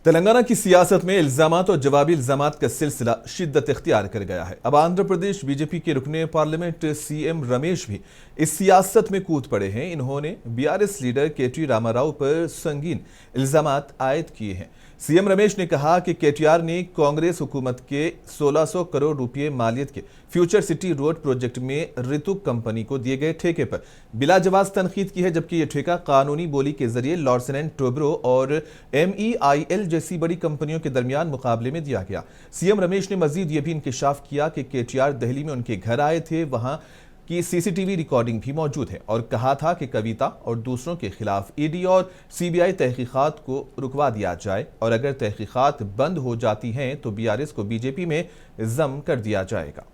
तेलंगाना की सियासत में इल्जामात और जवाबी इल्जामात का सिलसिला शिद्दत इख्तियार कर गया है। अब आंध्र प्रदेश बीजेपी के रुकने पार्लियामेंट सीएम रमेश भी इस सियासत में कूद पड़े हैं। इन्होंने बीआरएस लीडर केटी रामा राव पर संगीन इल्जामात आयद किए हैं। सीएम रमेश ने कहा कि केटीआर ने कांग्रेस हुकूमत के 1600 करोड़ रुपए मालियत के फ्यूचर सिटी रोड प्रोजेक्ट में रितुक कंपनी को दिए गए ठेके पर बिलाजवाज तनकीद की है, जबकि यह ठेका कानूनी बोली के जरिए लॉर्सन एंड टोब्रो और MEIL जैसी बड़ी कंपनियों के दरमियान मुकाबले में दिया गया। सीएम रमेश ने मजीद यह भी इंकिशाफ किया कि केटीआर दिल्ली में उनके घर आए थे, वहां की CCTV रिकॉर्डिंग भी मौजूद है, और कहा था कि कविता और दूसरों के खिलाफ ED और CBI तहकीकात को रुकवा दिया जाए, और अगर तहकीकात बंद हो जाती हैं तो BRS को BJP में जम कर दिया जाएगा।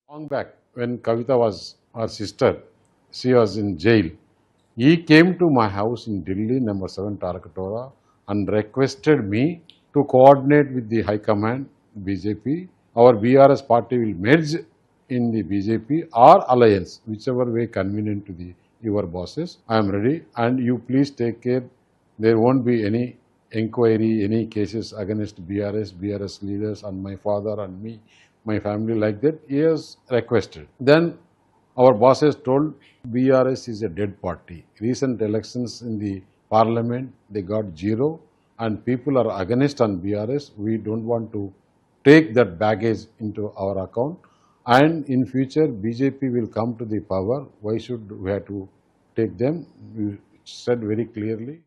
Long back, when Kavitha was our sister, she was in jail. He came to my house in Delhi, number 7 Tarakatora, and requested me to coordinate with the High Command, BJP. Our BRS party will merge in the BJP or alliance, whichever way convenient to your bosses. I am ready, and you please take care. There won't be any inquiry, any cases against BRS leaders and my father and me, my family, like that. He has requested. Then our bosses told BRS is a dead party. Recent elections in the parliament, they got 0, and people are against on BRS. We don't want to take that baggage into our account, and in future BJP will come to the power. Why should we have to take them? We said very clearly.